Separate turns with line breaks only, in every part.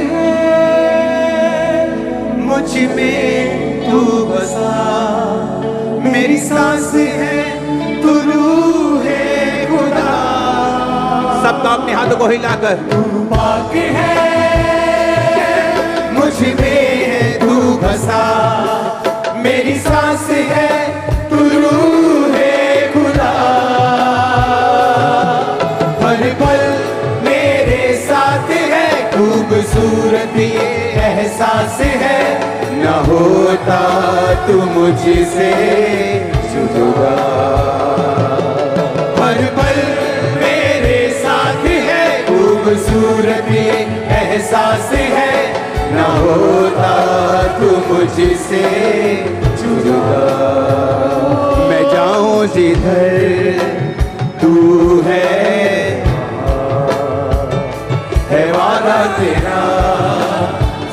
है मुझ में तू बसा, मेरी सांस है तू रूह है खुदा। सबका अपने हाथों को हिलाकर, तू पाक है मुझ में है तू बसा, मेरी सांस है तू रूह है खुदा। हर पल मेरे साथ है, खूबसूरत ये एहसास है, न होता तू मुझसे जुदा। हर पल मेरे साथ है, खूबसूरत ये एहसास है, न होता तू मुझसे जुदा। मैं जाऊं जिधर तू है वादा तेरा,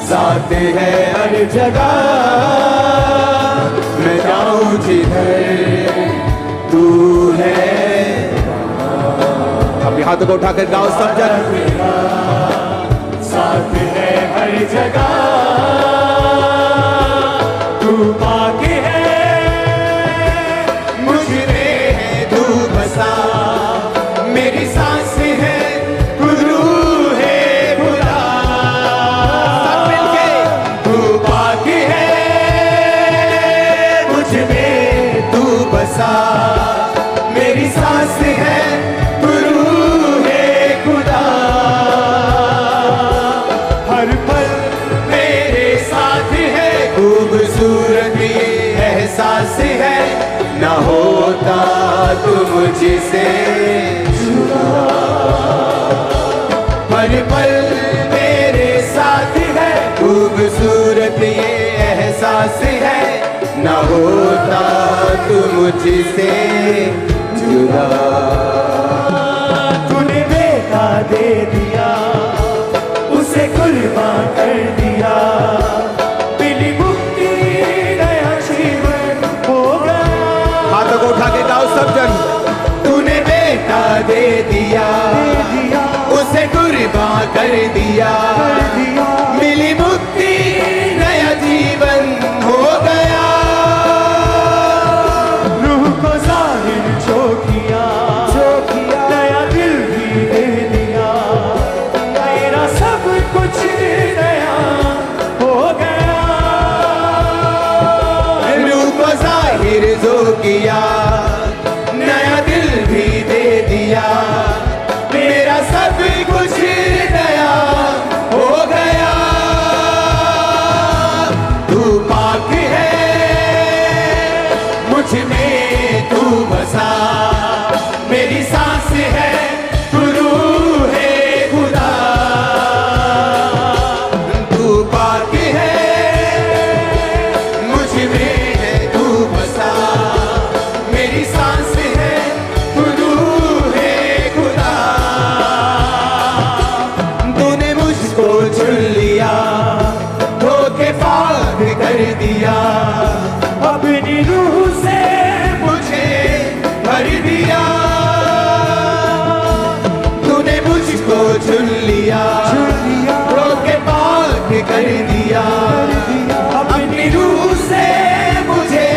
साथ है हर जगह। मैं जाऊं जिधर तू है, अपने हाथों को उठाकर गाओ सब जन, साथ है हर जगह। तू पाक है मुझ में है तू बसा, मेरी सांस है तू रूह है खुदा। सब मिलके, तू पाक है मुझ में तू बसा, मेरी सांस है तू रूह है खुदा। हर पल मेरे साथ है, खूबसूरत ये एहसास है, न होता तू मुझसे जुदा। हर पल मेरे साथ है, खूबसूरत ये एहसास है, न होता तू मुझसे जुदा। तूने बेटा दे दिया, उसे कुर्बान कर दिया, मिली मुक्ति नया जीवन हो गया। हाथों को उठा के गाओ सब जन, तूने बेटा दे दिया, उसे कुर्बान कर दिया, मिली मुक्ति नया जीवन हो गया। रूह को जाहिर जो किया, नया दिल भी दे दिया, मेरा सब कुछ नया हो गया। रूह को जाहिर जो किया, नया दिल भी दे दिया, मेरा सब कुछ नया हो गया। तू पाक है मुझ में तू बसा, मेरी सांस है तू रूह है खुदा। तू पाक है मुझ में है तू बसा, मेरी सांस है तू रूह है खुदा। तूने मुझको चुन लिया, धोखे पाक कर दिया, अपनी रूह से मुझे भर दिया। तूने मुझको चुन लिया, धोखे पाक कर दिया, अपनी रूह से मुझे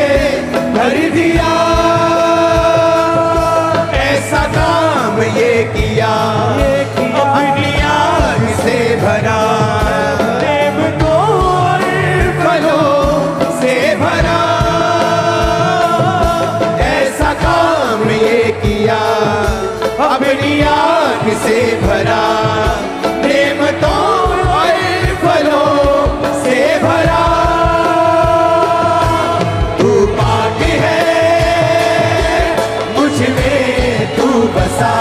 भर दिया। ऐसा काम ये किया, अपनी आग से भरा, प्रेम को और फलों से भरा। ऐसा काम ये किया, अपनी आग से भरा, प्रेम तो और फलों से भरा। तू पाक है मुझ में तू बसा,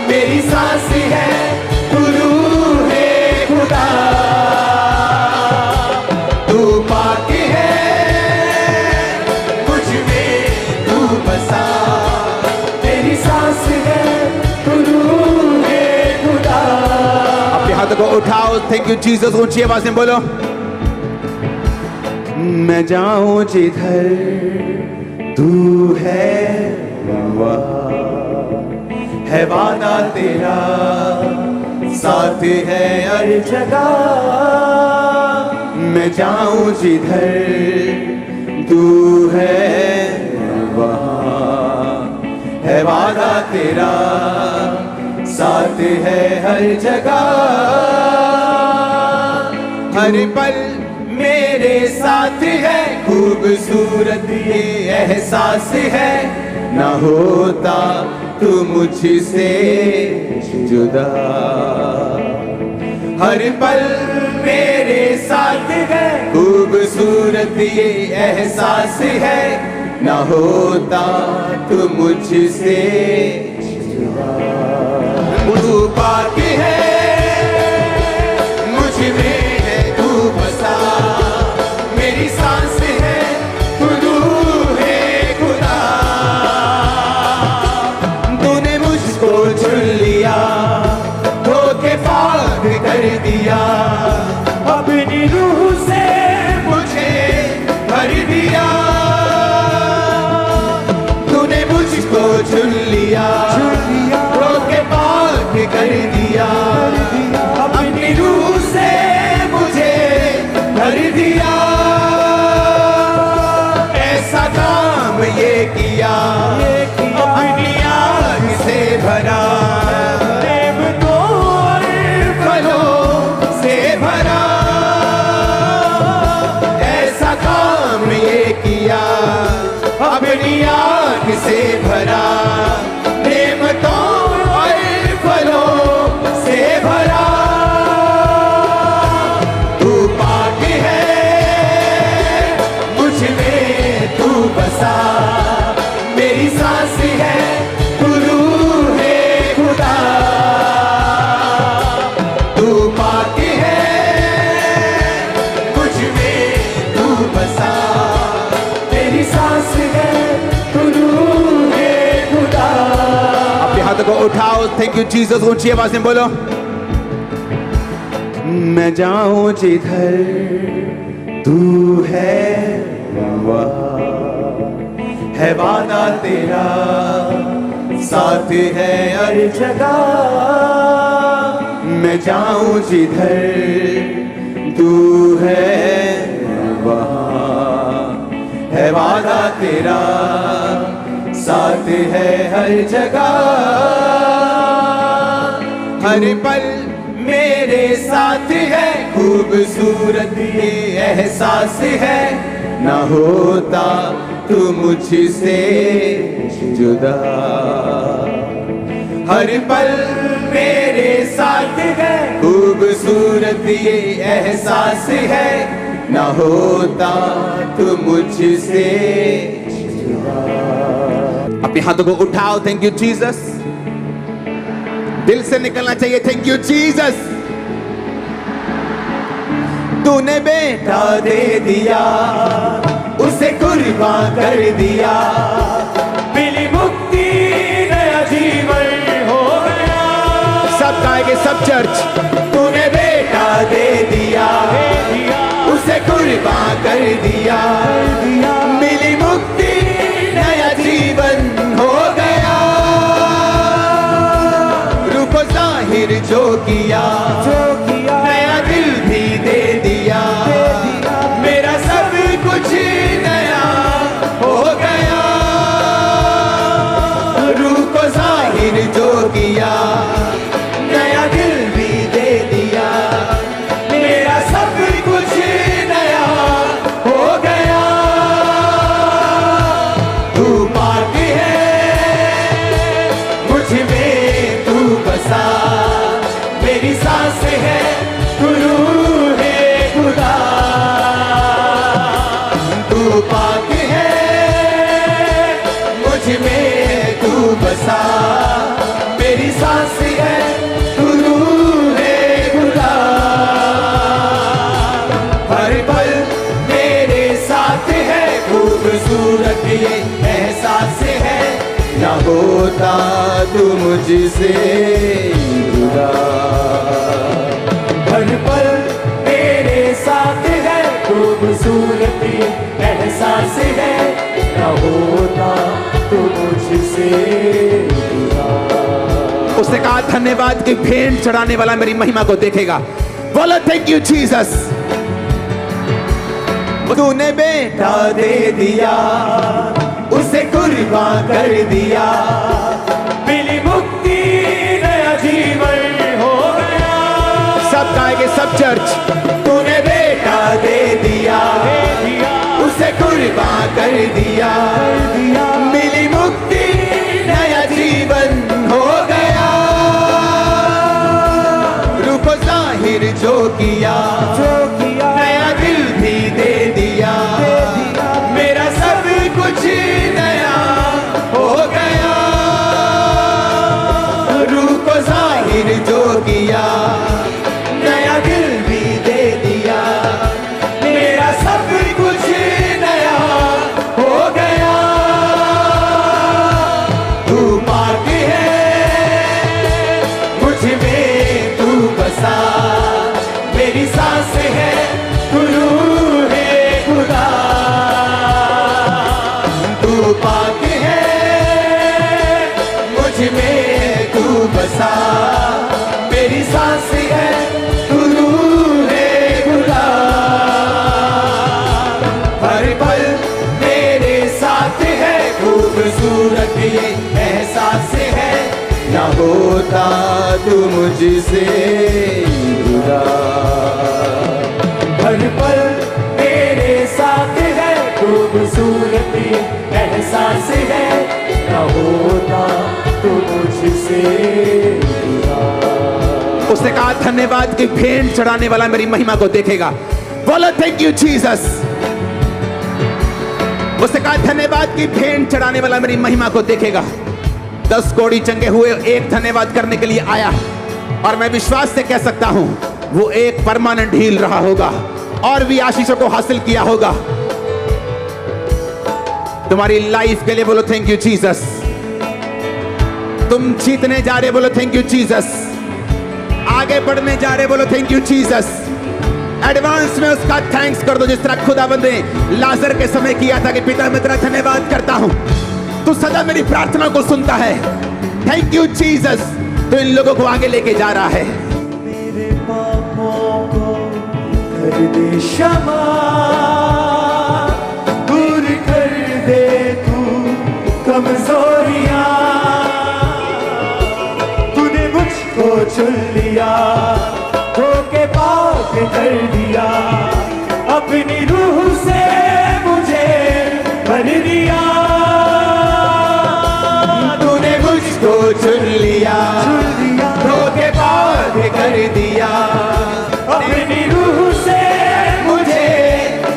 मेरी सांस है तू रूह है खुदा। तू पाक है मुझ में तू बसा, मेरी सांस है तू रूह है खुदा। अपने हाथों को उठाओ, थैंक यू जीसस, ऊंची आवाज में बोलो। मैं जाऊं जिधर तू है वहाँ है वादा तेरा, साथ है हर जगह। मैं जाऊं जिधर तू है वहाँ है वादा तेरा, साथ है हर जगह। हर पल मेरे साथ है, खूबसूरत ये एहसास है, ना होता तू मुझसे जुदा। हर पल मेरे साथ है, खूबसूरत ये एहसास है, ना होता तू मुझसे जुदा। तू पाक है, मुझ में है तू बसा, मेरी सांस है तू रूह है खुदा। तूने मुझको चुन लिया, धोखे पाक कर दिया, अपनी रूह से मुझे भर दिया। तूने मुझको चुन लिया, धोखे पाक कर दिया, अपनी रूह से मुझे भर दिया। ऐसा काम ये किया, अपनी आग से भरा, प्रेम तो फलों से भरा। ऐसा काम ये किया, अपनी आग से भरा, प्रेम तो फलों से भरा। तू पाक है, मुझ में तू बसा, मेरी सांस है तू रूह है खुदा। तू पाक है, मुझ में तू बसा, मेरी सांस है तू रूह है खुदा। अपने हाथों को उठाओ, थैंक यू जीसस, ऊंची आवाज में बोलो। मैं जाऊं जिधर तू है वहाँ है वादा तेरा, साथ है हर जगह। मैं जाऊं जिधर तू है वहाँ है वादा तेरा, साथ है हर जगह। हर पल मेरे साथ है, खूबसूरत ये एहसास है, ना होता तू मुझसे जुदा। हर पल मेरे साथ है, खूबसूरत ये एहसास है, ना होता तू मुझसे जुदा। अपने हाथों को उठाओ, थैंक यू जीसस। दिल से निकलना चाहिए, थैंक यू जीसस। तूने बेटा दे दिया, उसे कुर्बान कर दिया, मिली मुक्ति, नया जीवन हो गया। सब गाएंगे, सब चर्च। तूने बेटा दे दिया, उसे कुर्बान कर दिया, मिली मुक्ति, नया जीवन हो गया। रूप जाहिर जो किया, नया दिल भी दे दिया, मेरा सब कुछ नया हो गया। रूह को जाहिर जो किया, नया दिल भी दे दिया, मेरा सब कुछ नया हो गया। तू पाक है, मुझ में तू बसा, मेरी सांस है तू रूह है खुदा। तू पाक है, मुझ में तू बसा, मेरी सांस है तू रूह है खुदा। हर पल मेरे साथ है, खूबसूरत ये एहसास है, ना होता तू मुझसे जुदा। हर पल मेरे साथ है, खूबसूरत ये एहसास है, ना होता तू मुझसे जुदा। उसने
कहा धन्यवाद की भेंट चढ़ाने वाला मेरी महिमा को देखेगा। बोलो थैंक यू जीसस। तूने बेटा
दे दिया, उसे कुर्बान कर दिया, मिली मुक्ति, नया जीवन हो गया।
सब गाएंगे, सब चर्च।
तूने बेटा दे दिया, उसे कुर्बान कर दिया, मिली मुक्ति, नया जीवन हो गया। रूप जाहिर जो किया, नया दिल भी दे दिया, मेरा सब कुछ नया हो गया। रूप जाहिर जो किया, नया दिल भी दे दिया, मेरा सब कुछ नया हो गया। तू पाक है, मुझ में तू बसा, मेरी सांस है, तू रूह है खुदा। तू पाक है, मुझ में तू बसा, मेरी सांस है, तू रूह है खुदा। हर पल मेरे साथ है, खूबसूरत ये एहसास है, ना होता तू मुझसे जुदा। हर पल मेरे साथ है, खूबसूरत ये एहसास है, ना होता तू मुझसे जुदा।
उसने कहा धन्यवाद की भेंट चढ़ाने वाला मेरी महिमा को देखेगा। बोलो थैंक यू जीसस। उसने कहा धन्यवाद की भेंट चढ़ाने वाला मेरी महिमा को देखेगा। 10 कोड़ी चंगे हुए एक धन्यवाद करने के लिए आया, और मैं विश्वास से कह सकता हूं वो एक परमानेंट हील रहा होगा और भी आशीषों को हासिल किया होगा। तुम्हारी लाइफ के लिए बोलो थैंक यू जीसस। तुम जीतने जा रहे, बोलो थैंक यू जीसस। आगे बढ़ने जा रहे, बोलो थैंक यू जीसस। एडवांस में उसका थैंक्स कर दो, जिस तरह खुदावंद ने लाजर के समय किया था कि पिता मैं तेरा धन्यवाद करता हूं, तू सदा मेरी प्रार्थना को सुनता है। Thank you Jesus. तो इन लोगों को आगे लेके जा रहा है।
मेरे पापों को कर दे क्षमा, दूर कर दे तू कमजोरियां। तूने मुझको चुन लिया, धोखे पाक कर दिया, अपनी रूह से मुझे भर दिया। तूने मुझको चुन लिया, धोखे पाक कर दिया, अपनी रूह से मुझे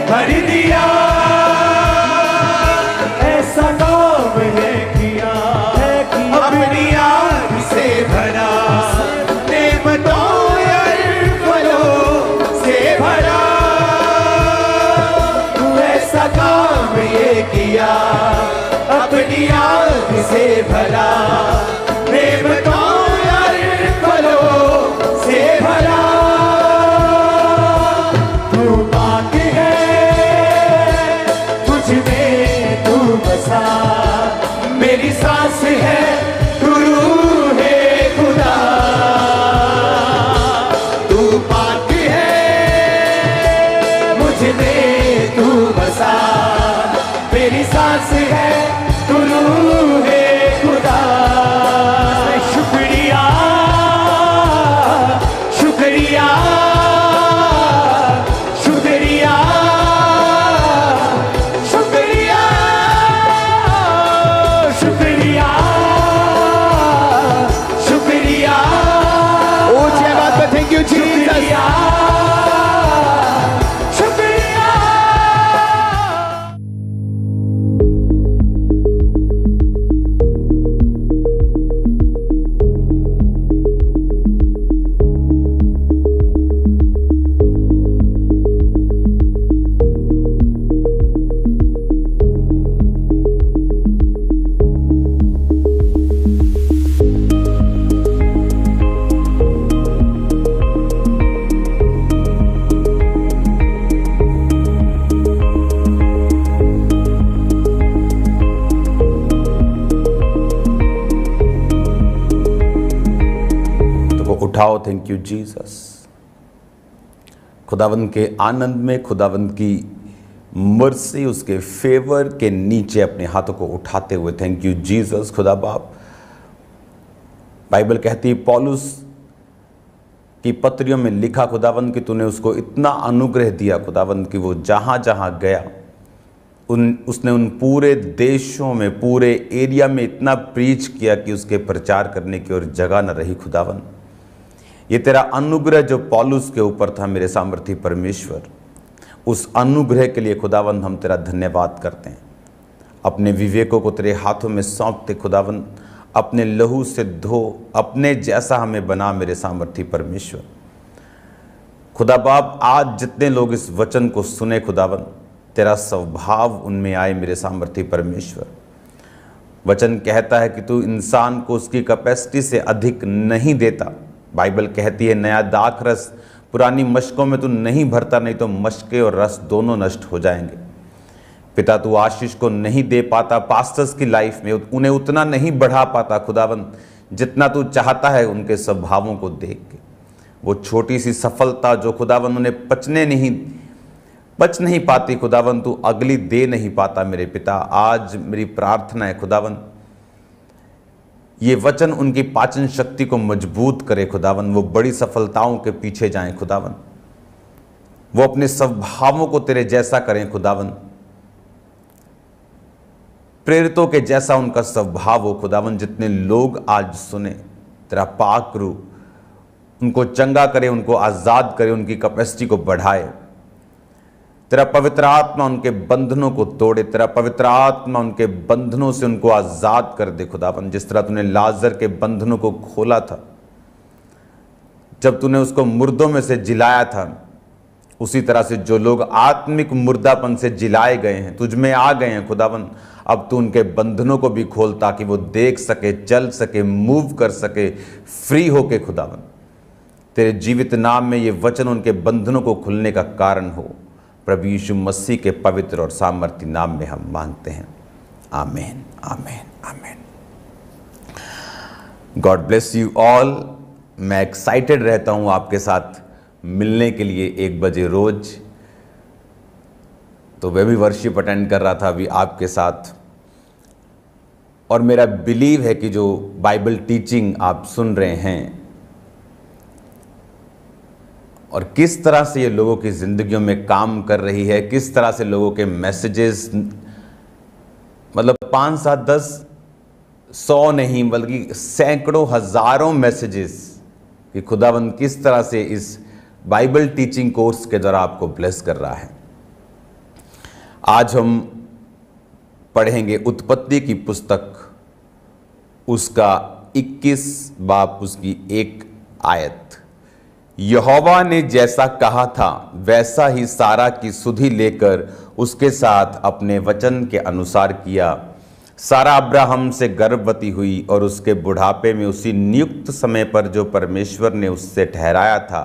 भर दिया। ऐसा काम है किया, अपनी आग से भरा, नेमतों और फलों से भरा। तू ऐसा काम ये किया, अपनी आग से भरा, नेमतों और फलों से भरा। तू पाक है, मुझ में तू बसा, मेरी सांस है, तू रूह है खुदा। तू पाक है, मुझ में तू बसा, मेरी सांस है, तू रूह है खुदा।
How thank you Jesus. खुदावंद के आनंद में, खुदावंद की मर्सी, उसके फेवर के नीचे अपने हाथों को उठाते हुए थैंक यू जीसस। खुदा बाप, बाइबल कहती है पौलुस की पत्रियों में लिखा खुदावंद कि तूने उसको इतना अनुग्रह दिया खुदावंद कि वो जहाँ जहाँ गया उसने उन पूरे देशों में, पूरे एरिया में इतना प्रीच किया कि उसके प्रचार करने की और जगह न रही। खुदावंद, ये तेरा अनुग्रह जो पौलुस के ऊपर था मेरे सामर्थी परमेश्वर, उस अनुग्रह के लिए खुदावंद हम तेरा धन्यवाद करते हैं। अपने विवेकों को तेरे हाथों में सौंपते खुदावंद, अपने लहू से धो, अपने जैसा हमें बना मेरे सामर्थी परमेश्वर। खुदा बाप, आज जितने लोग इस वचन को सुने खुदावंद, तेरा स्वभाव उनमें आए मेरे सामर्थी परमेश्वर। वचन कहता है कि तू इंसान को उसकी कैपेसिटी से अधिक नहीं देता। बाइबल कहती है नया दाख रस पुरानी मशकों में तू नहीं भरता, नहीं तो मशकें और रस दोनों नष्ट हो जाएंगे। पिता, तू आशीष को नहीं दे पाता पास्टर्स की लाइफ में, उन्हें उतना नहीं बढ़ा पाता खुदावंद जितना तू चाहता है उनके स्वभावों को देख के। वो छोटी सी सफलता जो खुदावंद उन्हें पच नहीं पाती खुदावंद, तू अगली दे नहीं पाता मेरे पिता। आज मेरी प्रार्थना है खुदावंद, ये वचन उनकी पाचन शक्ति को मजबूत करे खुदावंद, वो बड़ी सफलताओं के पीछे जाएं खुदावंद, वो अपने स्वभावों को तेरे जैसा करें खुदावंद, प्रेरितों के जैसा उनका स्वभाव हो खुदावंद। जितने लोग आज सुने, तेरा पाक रूह उनको चंगा करे, उनको आज़ाद करे, उनकी कैपेसिटी को बढ़ाए। तेरा पवित्र आत्मा उनके बंधनों को तोड़े, तेरा पवित्र आत्मा उनके बंधनों से उनको आज़ाद कर दे खुदावंद। जिस तरह तूने लाजर के बंधनों को खोला था, जब तूने उसको मुर्दों में से जिलाया था, उसी तरह से जो लोग आत्मिक मुर्दापन से जिलाए गए हैं, तुझ में आ गए हैं खुदावंद, अब तू उनके बंधनों को भी खोल ताकि वो देख सके, चल सके, मूव कर सके, फ्री होके खुदावंद। तेरे जीवित नाम में ये वचन उनके बंधनों को खुलने का कारण हो। प्रभु यीशु मसीह के पवित्र और सामर्थी नाम में हम मांगते हैं, आमीन, आमीन, आमीन। God bless you all. मैं एक्साइटेड रहता हूँ आपके साथ मिलने के लिए 1 बजे रोज। तो मैं भी वर्शिप अटेंड कर रहा था अभी आपके साथ, और मेरा बिलीव है कि जो बाइबल टीचिंग आप सुन रहे हैं और किस तरह से ये लोगों की ज़िंदगियों में काम कर रही है, किस तरह से लोगों के मैसेजेस, मतलब 5, 7, 10, 100 नहीं बल्कि सैकड़ों, हज़ारों मैसेजेस कि खुदावंद किस तरह से इस बाइबल टीचिंग कोर्स के द्वारा आपको ब्लेस कर रहा है। आज हम पढ़ेंगे उत्पत्ति की पुस्तक, उसका 21 बाब, उसकी 1 आयत। यहोवा ने जैसा कहा था वैसा ही सारा की सुधि लेकर उसके साथ अपने वचन के अनुसार किया। सारा अब्राहम से गर्भवती हुई और उसके बुढ़ापे में उसी नियुक्त समय पर जो परमेश्वर ने उससे ठहराया था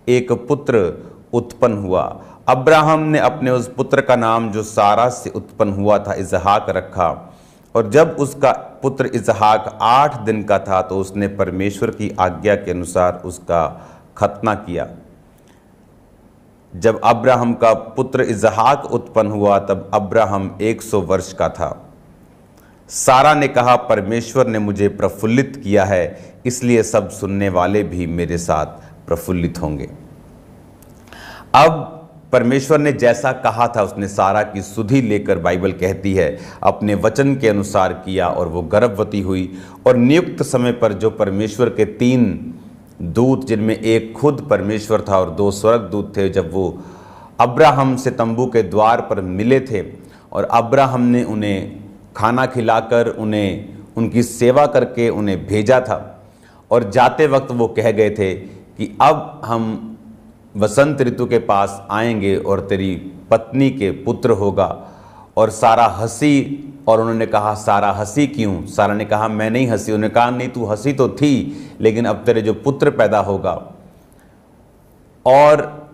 एक पुत्र उत्पन्न हुआ। अब्राहम ने अपने उस पुत्र का नाम जो सारा से उत्पन्न हुआ था इसहाक रखा, और जब उसका पुत्र इसहाक 8 दिन का था तो उसने परमेश्वर की आज्ञा के अनुसार उसका खतना किया। जब अब्राहम का पुत्र इसहाक उत्पन्न हुआ तब अब्राहम 100 वर्ष का था। सारा ने कहा, परमेश्वर ने मुझे प्रफुल्लित किया है, इसलिए सब सुनने वाले भी मेरे साथ प्रफुल्लित होंगे। अब परमेश्वर ने जैसा कहा था उसने सारा की सुधि लेकर, बाइबल कहती है, अपने वचन के अनुसार किया और वो गर्भवती हुई। और नियुक्त समय पर जो परमेश्वर के 3 दूत, जिनमें एक खुद परमेश्वर था और 2 स्वर्गदूत थे, जब वो अब्राहम से तंबू के द्वार पर मिले थे और अब्राहम ने उन्हें खाना खिलाकर, उन्हें उनकी सेवा करके उन्हें भेजा था, और जाते वक्त वो कह गए थे कि अब हम वसंत ऋतु के पास आएंगे और तेरी पत्नी के पुत्र होगा। और सारा हंसी, और उन्होंने कहा सारा हंसी क्यों? सारा ने कहा मैं नहीं हंसी। उन्होंने कहा नहीं, तू हंसी तो थी, लेकिन अब तेरे जो पुत्र पैदा होगा और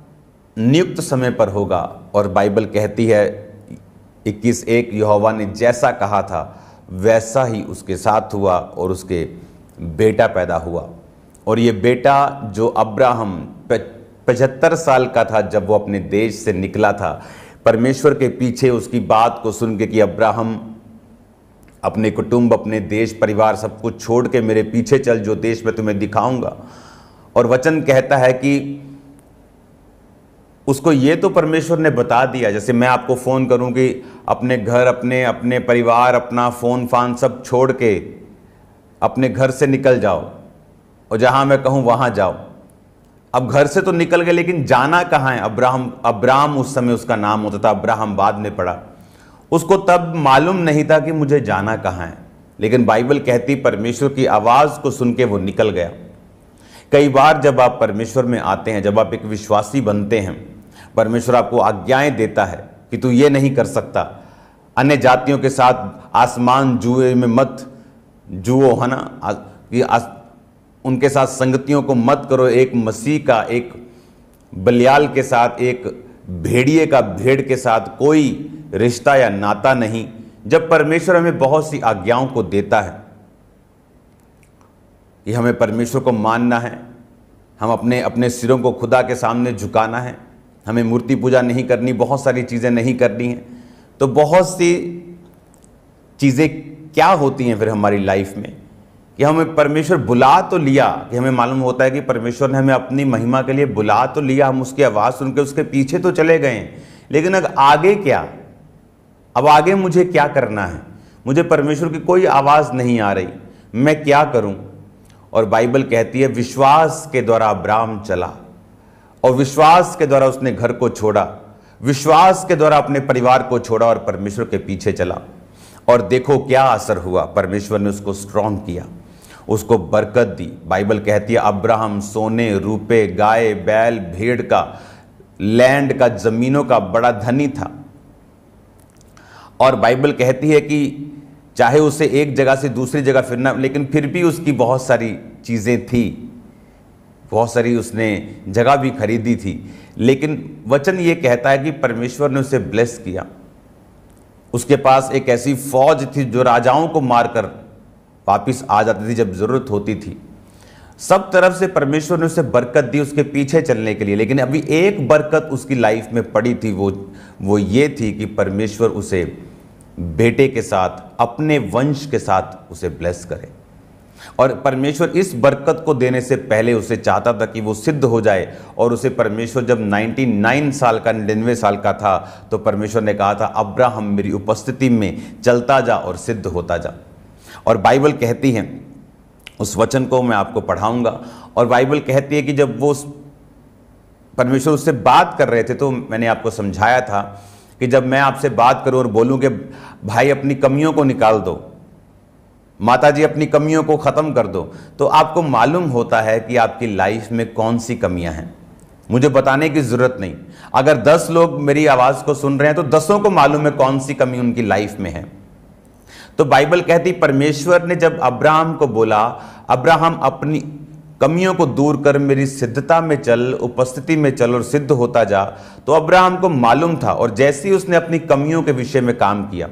नियुक्त समय पर होगा। और बाइबल कहती है 21:1, यहोवा ने जैसा कहा था वैसा ही उसके साथ हुआ और उसके बेटा पैदा हुआ। और ये बेटा जो अब्राहम 75 साल का था जब वो अपने देश से निकला था, परमेश्वर के पीछे उसकी बात को सुन के कि अब्राहम अपने कुटुंब, अपने देश, परिवार सब कुछ छोड़ के मेरे पीछे चल, जो देश मैं तुम्हें दिखाऊंगा। और वचन कहता है कि उसको ये तो परमेश्वर ने बता दिया, जैसे मैं आपको फ़ोन करूं कि अपने घर, अपने परिवार, अपना फ़ोन फान सब छोड़ के अपने घर से निकल जाओ और जहां मैं कहूं वहां जाओ। अब घर से तो निकल गए, लेकिन जाना कहाँ है? अब्राहम उस समय उसका नाम होता था, अब्राहम बाद में पड़ा। उसको तब मालूम नहीं था कि मुझे जाना कहाँ है, लेकिन बाइबल कहती परमेश्वर की आवाज़ को सुन के वो निकल गया। कई बार जब आप परमेश्वर में आते हैं, जब आप एक विश्वासी बनते हैं, परमेश्वर आपको आज्ञाएं देता है कि तू ये नहीं कर सकता, अन्य जातियों के साथ आसमान जुए में मत जुओ, है ना, उनके साथ संगतियों को मत करो। एक मसीह का, एक बलियाल के साथ, एक भेड़िए का भेड़ के साथ कोई रिश्ता या नाता नहीं। जब परमेश्वर हमें बहुत सी आज्ञाओं को देता है कि हमें परमेश्वर को मानना है, हम अपने सिरों को खुदा के सामने झुकाना है, हमें मूर्ति पूजा नहीं करनी, बहुत सारी चीज़ें नहीं करनी हैं, तो बहुत सी चीज़ें क्या होती हैं फिर हमारी लाइफ में कि हमें परमेश्वर बुला तो लिया, कि हमें मालूम होता है कि परमेश्वर ने हमें अपनी महिमा के लिए बुला तो लिया, हम उसकी आवाज़ सुन के उसके पीछे तो चले गए, लेकिन अब आगे क्या? अब आगे मुझे क्या करना है? मुझे परमेश्वर की कोई आवाज़ नहीं आ रही, मैं क्या करूं? और बाइबल कहती है विश्वास के द्वारा अब्राहम चला, और विश्वास के द्वारा उसने घर को छोड़ा, विश्वास के द्वारा अपने परिवार को छोड़ा और परमेश्वर के पीछे चला। और देखो क्या असर हुआ, परमेश्वर ने उसको स्ट्रॉन्ग किया, उसको बरकत दी। बाइबल कहती है अब्राहम सोने, रुपए, गाय, बैल, भेड़ का, लैंड का, जमीनों का बड़ा धनी था। और बाइबल कहती है कि चाहे उसे एक जगह से दूसरी जगह फिरना, लेकिन फिर भी उसकी बहुत सारी चीज़ें थी, बहुत सारी उसने जगह भी खरीदी थी, लेकिन वचन ये कहता है कि परमेश्वर ने उसे ब्लेस किया। उसके पास एक ऐसी फौज थी जो राजाओं को मारकर वापिस आ जाती थी जब ज़रूरत होती थी। सब तरफ से परमेश्वर ने उसे बरकत दी उसके पीछे चलने के लिए, लेकिन अभी एक बरकत उसकी लाइफ में पड़ी थी, वो ये थी कि परमेश्वर उसे बेटे के साथ, अपने वंश के साथ उसे ब्लेस करे। और परमेश्वर इस बरकत को देने से पहले उसे चाहता था कि वो सिद्ध हो जाए। और उसे परमेश्वर जब 99 साल का, 99 साल का था, तो परमेश्वर ने कहा था अब्राहम मेरी उपस्थिति में चलता जा और सिद्ध होता जा। और बाइबल कहती है, उस वचन को मैं आपको पढ़ाऊंगा, और बाइबल कहती है कि जब वो परमेश्वर उससे बात कर रहे थे, तो मैंने आपको समझाया था कि जब मैं आपसे बात करूं और बोलूं कि भाई अपनी कमियों को निकाल दो, माता जी अपनी कमियों को ख़त्म कर दो, तो आपको मालूम होता है कि आपकी लाइफ में कौन सी कमियां हैं। मुझे बताने की ज़रूरत नहीं, अगर 10 लोग मेरी आवाज़ को सुन रहे हैं तो 10 को मालूम है कौन सी कमी उनकी लाइफ में है। तो बाइबल कहती परमेश्वर ने जब अब्राहम को बोला अब्राहम अपनी कमियों को दूर कर मेरी सिद्धता में चल, उपस्थिति में चल और सिद्ध होता जा, तो अब्राहम को मालूम था। और जैसे ही उसने अपनी कमियों के विषय में काम किया,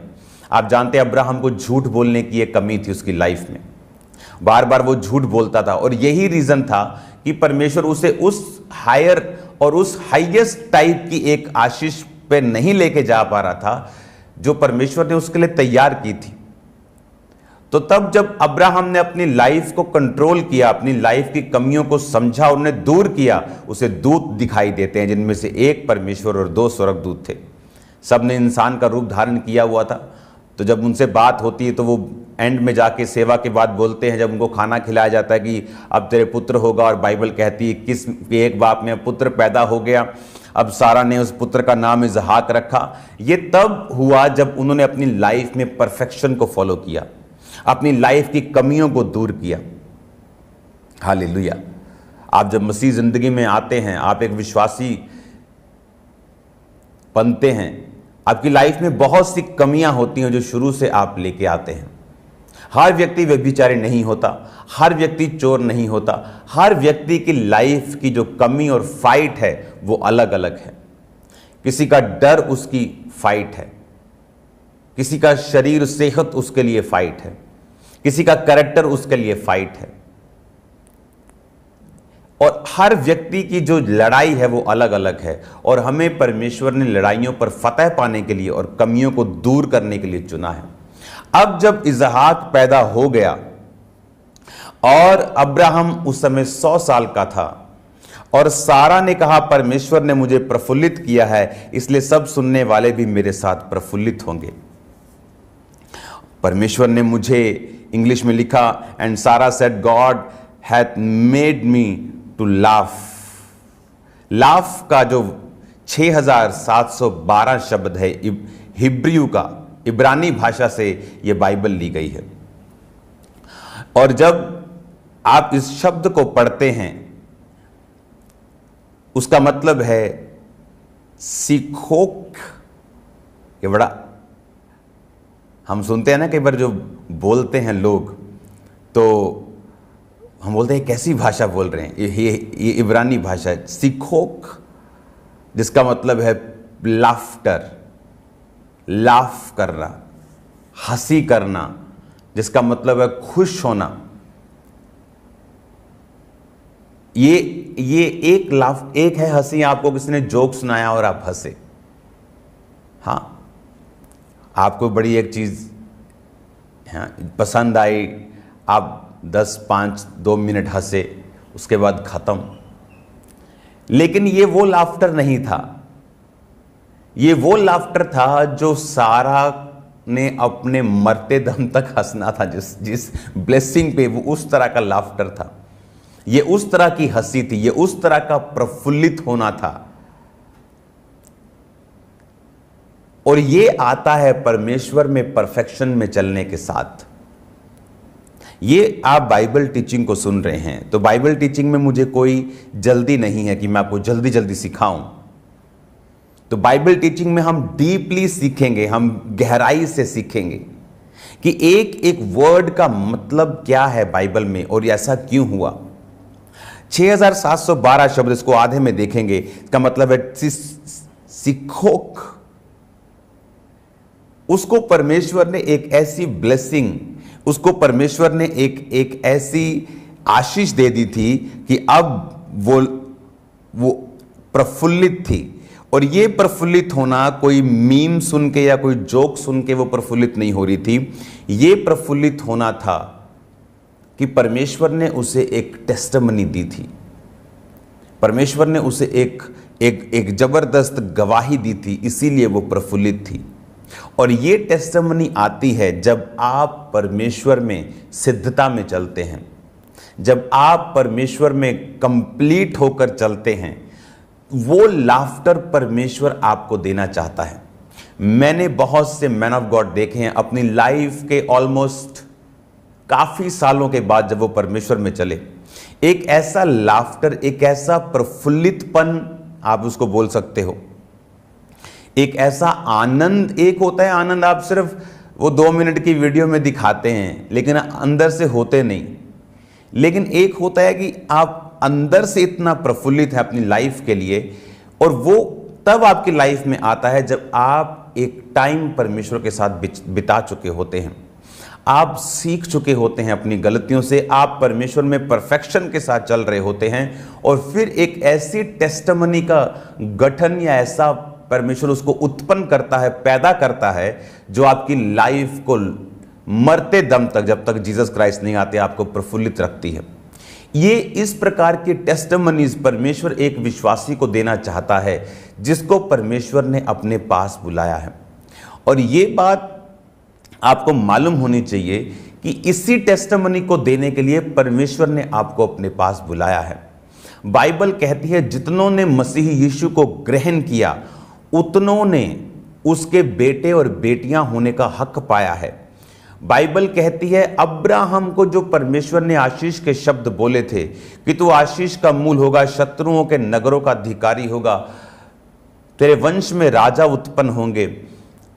आप जानते हैं अब्राहम को झूठ बोलने की एक कमी थी उसकी लाइफ में, बार बार वो झूठ बोलता था, और यही रीज़न था कि परमेश्वर उसे उस हायर और उस हाईएस्ट टाइप की एक आशीष पे नहीं लेके जा पा रहा था जो परमेश्वर ने उसके लिए तैयार की थी। तो तब जब अब्राहम ने अपनी लाइफ को कंट्रोल किया, अपनी लाइफ की कमियों को समझा और उन्हें दूर किया, उसे दूत दिखाई देते हैं, जिनमें से एक परमेश्वर और 2 स्वर्गदूत थे। सब ने इंसान का रूप धारण किया हुआ था। तो जब उनसे बात होती है तो वो एंड में जाके सेवा के बाद बोलते हैं, जब उनको खाना खिलाया जाता है कि अब तेरे पुत्र होगा, और बाइबल कहती है किस एक बाप में पुत्र पैदा हो गया। अब सारा ने उस पुत्र का नाम इसहाक रखा। ये तब हुआ जब उन्होंने अपनी लाइफ में परफेक्शन को फॉलो किया, अपनी लाइफ की कमियों को दूर किया। हालेलुया। आप जब मसीह जिंदगी में आते हैं, आप एक विश्वासी बनते हैं, आपकी लाइफ में बहुत सी कमियां होती हैं जो शुरू से आप लेके आते हैं। हर व्यक्ति व्यभिचारी नहीं होता, हर व्यक्ति चोर नहीं होता, हर व्यक्ति की लाइफ की जो कमी और फाइट है वो अलग अलग है। किसी का डर उसकी फाइट है, किसी का शरीर सेहत उसके लिए फाइट है, किसी का कैरेक्टर उसके लिए फाइट है। और हर व्यक्ति की जो लड़ाई है वो अलग अलग है, और हमें परमेश्वर ने लड़ाइयों पर फतह पाने के लिए और कमियों को दूर करने के लिए चुना है। अब जब इसहाक पैदा हो गया और अब्राहम उस समय 100 साल का था, और सारा ने कहा परमेश्वर ने मुझे प्रफुल्लित किया है, इसलिए सब सुनने वाले भी मेरे साथ प्रफुल्लित होंगे। परमेश्वर ने मुझे, इंग्लिश में लिखा, एंड सारा said God hath made me to laugh. Laugh का जो 6712 शब्द है हिब्रियू का, इब्रानी भाषा से यह बाइबल ली गई है। और जब आप इस शब्द को पढ़ते हैं, उसका मतलब है सीखोक। ये बड़ा, हम सुनते हैं ना कई बार जो बोलते हैं लोग, तो हम बोलते हैं कैसी भाषा बोल रहे हैं, ये इब्रानी भाषा है, सीखोक, जिसका मतलब है लाफ्टर, लाफ करना, हंसी करना, जिसका मतलब है खुश होना। ये एक लाफ, एक है हंसी, आपको किसी ने जोक सुनाया और आप हंसे। हाँ, आपको बड़ी एक चीज पसंद आई, आप 10, 5, 2 मिनट हंसे, उसके बाद खत्म। लेकिन ये वो लाफ्टर नहीं था, ये वो लाफ्टर था जो सारा ने अपने मरते दम तक हंसना था। जिस ब्लेसिंग पे, वो उस तरह का लाफ्टर था, ये उस तरह की हंसी थी, ये उस तरह का प्रफुल्लित होना था। और ये आता है परमेश्वर में परफेक्शन में चलने के साथ। ये आप बाइबल टीचिंग को सुन रहे हैं, तो बाइबल टीचिंग में मुझे कोई जल्दी नहीं है कि मैं आपको जल्दी जल्दी सिखाऊं। तो बाइबल टीचिंग में हम डीपली सीखेंगे, हम गहराई से सीखेंगे कि एक एक वर्ड का मतलब क्या है बाइबल में और ऐसा क्यों हुआ। 6712 शब्द, इसको आधे में देखेंगे, इसका मतलब है सिखोक। उसको परमेश्वर ने एक ऐसी ब्लेसिंग, उसको परमेश्वर ने एक ऐसी आशीष दे दी थी कि अब वो प्रफुल्लित थी। और ये प्रफुल्लित होना कोई मीम सुन के या कोई जोक सुन के वो प्रफुल्लित नहीं हो रही थी। ये प्रफुल्लित होना था कि परमेश्वर ने उसे एक टेस्टिमनी दी थी, परमेश्वर ने उसे एक जबरदस्त गवाही दी थी, इसीलिए वो प्रफुल्लित थी। और ये टेस्टिमनी आती है जब आप परमेश्वर में सिद्धता में चलते हैं, जब आप परमेश्वर में कंप्लीट होकर चलते हैं। वो लाफ्टर परमेश्वर आपको देना चाहता है। मैंने बहुत से मैन ऑफ गॉड देखे हैं अपनी लाइफ के ऑलमोस्ट काफी सालों के बाद, जब वो परमेश्वर में चले, एक ऐसा लाफ्टर, एक ऐसा प्रफुल्लितपन, आप उसको बोल सकते हो, एक ऐसा आनंद। एक होता है आनंद, आप सिर्फ वो 2 मिनट की वीडियो में दिखाते हैं लेकिन अंदर से होते नहीं। लेकिन एक होता है कि आप अंदर से इतना प्रफुल्लित है अपनी लाइफ के लिए, और वो तब आपकी लाइफ में आता है जब आप एक टाइम परमेश्वर के साथ बिता चुके होते हैं, आप सीख चुके होते हैं अपनी गलतियों से, आप परमेश्वर में परफेक्शन के साथ चल रहे होते हैं। और फिर एक ऐसी टेस्टिमनी का गठन या ऐसा परमेश्वर उसको उत्पन्न करता है, पैदा करता है, जो आपकी लाइफ को मरते दम तक, जब तक जीसस क्राइस्ट नहीं आते, आपको प्रफुल्लित रखती है। ये इस प्रकार की टेस्टिमनीज परमेश्वर एक विश्वासी को देना चाहता है जिसको परमेश्वर ने अपने पास बुलाया है। और ये बात आपको मालूम होनी चाहिए कि इसी टेस्टिमनी को देने के लिए परमेश्वर ने आपको अपने पास बुलाया है। बाइबल कहती है जितनों ने मसीह यीशु को ग्रहण किया उतनों ने उसके बेटे और बेटियां होने का हक पाया है। बाइबल कहती है अब्राहम को जो परमेश्वर ने आशीष के शब्द बोले थे कि तू आशीष का मूल होगा, शत्रुओं के नगरों का अधिकारी होगा, तेरे वंश में राजा उत्पन्न होंगे,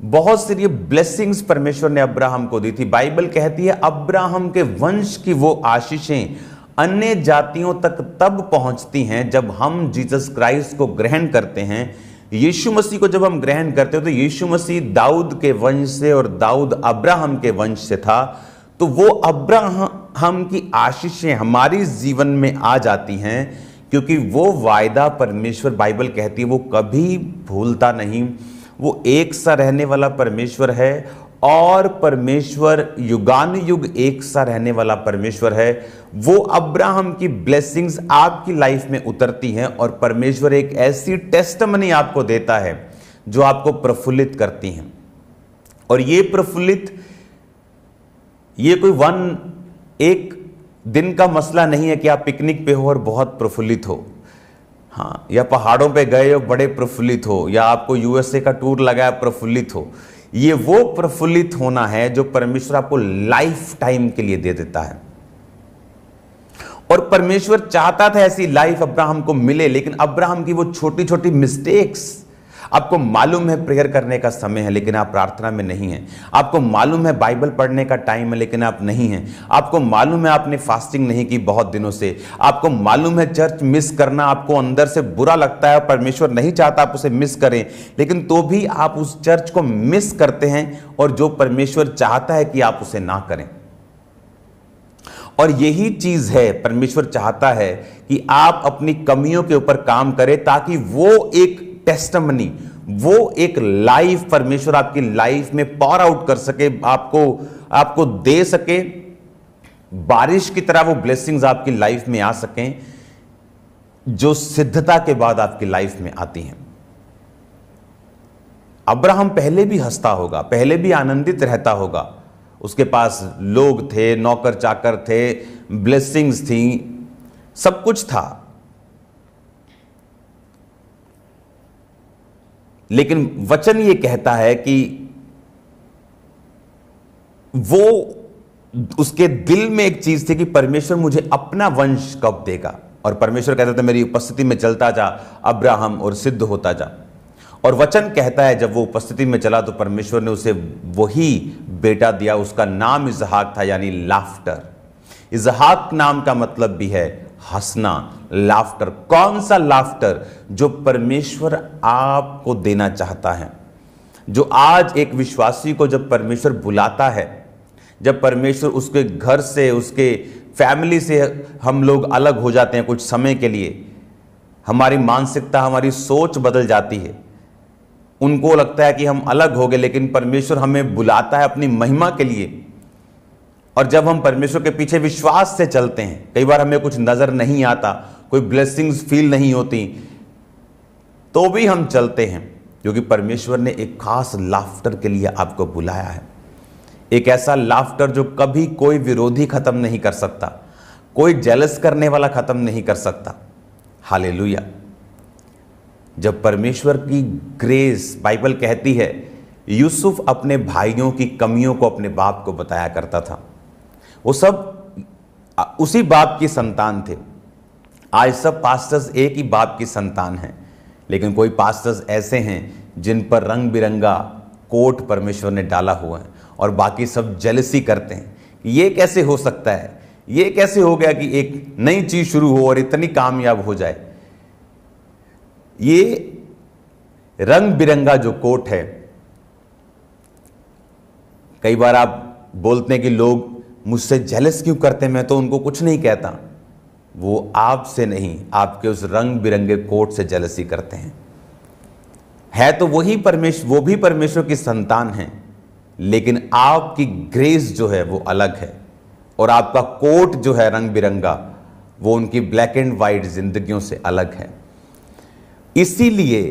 बहुत सारी ब्लेसिंग्स परमेश्वर ने अब्राहम को दी थी। बाइबल कहती है अब्राहम के वंश की वो आशीषें अन्य जातियों तक तब पहुंचती हैं जब हम जीसस क्राइस्ट को ग्रहण करते हैं। यीशु मसीह को जब हम ग्रहण करते हो तो यीशु मसीह दाऊद के वंश से और दाऊद अब्राहम के वंश से था, तो वो अब्राहम की आशीषें हमारी जीवन में आ जाती हैं क्योंकि वो वायदा परमेश्वर, बाइबल कहती है, वो कभी भूलता नहीं। वो एक सा रहने वाला परमेश्वर है और परमेश्वर युगानुयुग एक सा रहने वाला परमेश्वर है। वो अब्राहम की ब्लेसिंग्स आपकी लाइफ में उतरती हैं और परमेश्वर एक ऐसी टेस्टमनी आपको देता है जो आपको प्रफुल्लित करती हैं। और ये प्रफुल्लित, ये कोई एक दिन का मसला नहीं है कि आप पिकनिक पे हो और बहुत प्रफुल्लित हो, हाँ, या पहाड़ों पे गए हो बड़े प्रफुल्लित हो, या आपको यूएसए का टूर लगा प्रफुल्लित हो। ये वो प्रफुल्लित होना है जो परमेश्वर आपको लाइफ टाइम के लिए दे देता है। और परमेश्वर चाहता था ऐसी लाइफ अब्राहम को मिले, लेकिन अब्राहम की वो छोटी छोटी मिस्टेक्स, आपको मालूम है प्रेयर करने का समय है लेकिन आप प्रार्थना में नहीं हैं, आपको मालूम है बाइबल पढ़ने का टाइम है लेकिन आप नहीं हैं, आपको मालूम है आपने फास्टिंग नहीं की बहुत दिनों से, आपको मालूम है चर्च मिस करना आपको अंदर से बुरा लगता है और परमेश्वर नहीं चाहता आप उसे मिस करें, लेकिन तो भी आप उस चर्च को मिस करते हैं और जो परमेश्वर चाहता है कि आप उसे ना करें। और यही चीज है, परमेश्वर चाहता है कि आप अपनी कमियों के ऊपर काम करें ताकि वो एक टेस्टमनी, वो एक लाइफ परमेश्वर आपकी लाइफ में पॉर आउट कर सके, आपको दे सके, बारिश की तरह वो ब्लेसिंग्स आपकी लाइफ में आ सकें जो सिद्धता के बाद आपकी लाइफ में आती हैं। अब्राहम पहले भी हंसता होगा, पहले भी आनंदित रहता होगा, उसके पास लोग थे, नौकर चाकर थे, ब्लेसिंग्स थी, सब कुछ था, लेकिन वचन ये कहता है कि वो, उसके दिल में एक चीज थी कि परमेश्वर मुझे अपना वंश कब देगा। और परमेश्वर कहता था मेरी उपस्थिति में चलता जा अब्राहम और सिद्ध होता जा। और वचन कहता है जब वो उपस्थिति में चला तो परमेश्वर ने उसे वही बेटा दिया, उसका नाम इसहाक था, यानी लाफ्टर। इसहाक नाम का मतलब भी है हंसना, लाफ्टर। कौन सा लाफ्टर? जो परमेश्वर आपको देना चाहता है। जो आज एक विश्वासी को जब परमेश्वर बुलाता है, जब परमेश्वर उसके घर से, उसके फैमिली से हम लोग अलग हो जाते हैं कुछ समय के लिए, हमारी मानसिकता, हमारी सोच बदल जाती है, उनको लगता है कि हम अलग हो गए, लेकिन परमेश्वर हमें बुलाता है अपनी महिमा के लिए। और जब हम परमेश्वर के पीछे विश्वास से चलते हैं, कई बार हमें कुछ नजर नहीं आता, कोई ब्लेसिंग्स फील नहीं होती, तो भी हम चलते हैं, क्योंकि परमेश्वर ने एक खास लाफ्टर के लिए आपको बुलाया है। एक ऐसा लाफ्टर जो कभी कोई विरोधी खत्म नहीं कर सकता, कोई जेलस करने वाला खत्म नहीं कर सकता। हालेलुया। जब परमेश्वर की ग्रेस, बाइबल कहती है यूसुफ अपने भाइयों की कमियों को अपने बाप को बताया करता था। वो सब उसी बाप की संतान थे। आज सब पास्टर्स एक ही बाप की संतान हैं, लेकिन कोई पास्टर्स ऐसे हैं जिन पर रंग बिरंगा कोट परमेश्वर ने डाला हुआ है और बाकी सब जेलसी करते हैं। ये कैसे हो सकता है? ये कैसे हो गया कि एक नई चीज शुरू हो और इतनी कामयाब हो जाए? ये रंग बिरंगा जो कोट है, कई बार आप बोलते हैं कि लोग मुझसे जेलस क्यों करते हैं, मैं तो उनको कुछ नहीं कहता। वो आपसे नहीं, आपके उस रंग बिरंगे कोट से जेलसी करते हैं। है तो वही परमेश्वर, वो भी परमेश्वर की संतान है, लेकिन आपकी ग्रेस जो है वो अलग है, और आपका कोट जो है रंग बिरंगा, वो उनकी ब्लैक एंड व्हाइट जिंदगियों से अलग है। इसीलिए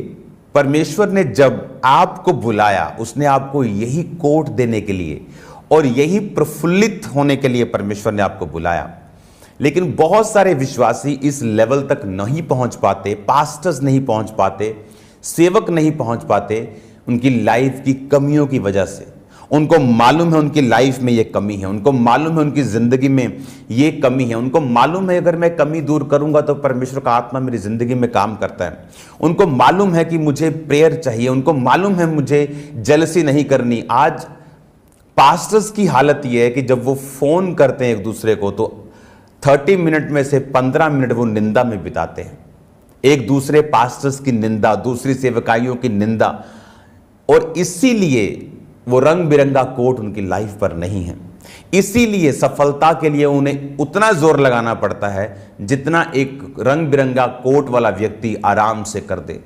परमेश्वर ने जब आपको बुलाया, उसने आपको यही कोट देने के लिए और यही प्रफुल्लित होने के लिए परमेश्वर ने आपको बुलाया। लेकिन बहुत सारे विश्वासी इस लेवल तक नहीं पहुंच पाते, पास्टर्स नहीं पहुंच पाते, सेवक नहीं पहुंच पाते, उनकी लाइफ की कमियों की वजह से। उनको मालूम है उनकी लाइफ में ये कमी है, उनको मालूम है उनकी जिंदगी में ये कमी है, उनको मालूम है अगर मैं कमी दूर करूंगा तो परमेश्वर का आत्मा मेरी जिंदगी में काम करता है, उनको मालूम है कि मुझे प्रेयर चाहिए, उनको मालूम है मुझे जेलसी नहीं करनी। आज पास्टर्स की हालत ये है कि जब वो फोन करते हैं एक दूसरे को तो 30 मिनट में से 15 मिनट वो निंदा में बिताते हैं, एक दूसरे पास्टर्स की निंदा, दूसरी सेवकाइयों की निंदा, और इसीलिए वो रंग बिरंगा कोट उनकी लाइफ पर नहीं है। इसीलिए सफलता के लिए उन्हें उतना जोर लगाना पड़ता है जितना एक रंग बिरंगा कोट वाला व्यक्ति आराम से कर दे।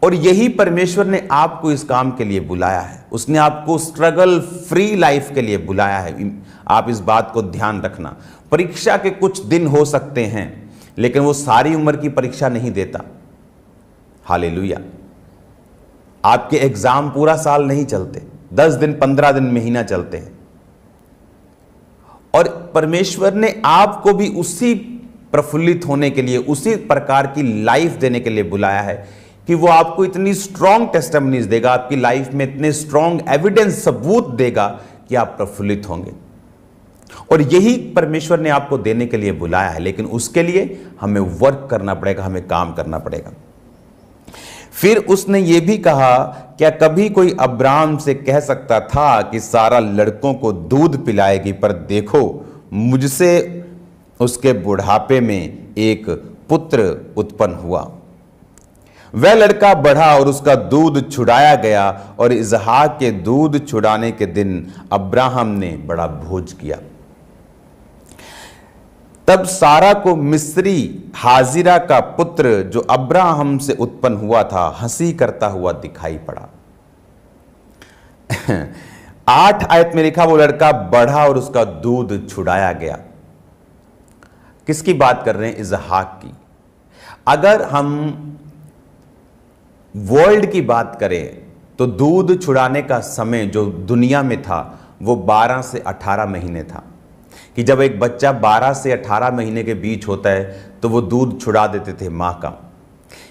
और यही परमेश्वर ने आपको इस काम के लिए बुलाया है। उसने आपको स्ट्रगल फ्री लाइफ के लिए बुलाया है। आप इस बात को ध्यान रखना। परीक्षा के कुछ दिन हो सकते हैं, लेकिन वो सारी उम्र की परीक्षा नहीं देता। हालेलुया। आपके एग्जाम पूरा साल नहीं चलते, 10 दिन, 15 दिन, महीना चलते हैं। और परमेश्वर ने आपको भी उसी प्रफुल्लित होने के लिए, उसी प्रकार की लाइफ देने के लिए बुलाया है कि वो आपको इतनी स्ट्रॉन्ग टेस्टिमनीज देगा, आपकी लाइफ में इतने स्ट्रॉन्ग एविडेंस, सबूत देगा कि आप प्रफुल्लित होंगे। और यही परमेश्वर ने आपको देने के लिए बुलाया है, लेकिन उसके लिए हमें वर्क करना पड़ेगा, हमें काम करना पड़ेगा। फिर उसने ये भी कहा, क्या कभी कोई अब्राहम से कह सकता था कि सारा लड़कों को दूध पिलाएगी, पर देखो मुझसे उसके बुढ़ापे में एक पुत्र उत्पन्न हुआ। वह लड़का बढ़ा और उसका दूध छुड़ाया गया, और इसहाक के दूध छुड़ाने के दिन अब्राहम ने बड़ा भोज किया। तब सारा को मिस्री हाजिरा का पुत्र जो अब्राहम से उत्पन्न हुआ था हंसी करता हुआ दिखाई पड़ा। 8 आयत में लिखा, वो लड़का बढ़ा और उसका दूध छुड़ाया गया। किसकी बात कर रहे हैं? इसहाक की। अगर हम वर्ल्ड की बात करें तो दूध छुड़ाने का समय जो दुनिया में था वो 12 से 18 महीने था, कि जब एक बच्चा 12 से 18 महीने के बीच होता है तो वो दूध छुड़ा देते थे माँ का।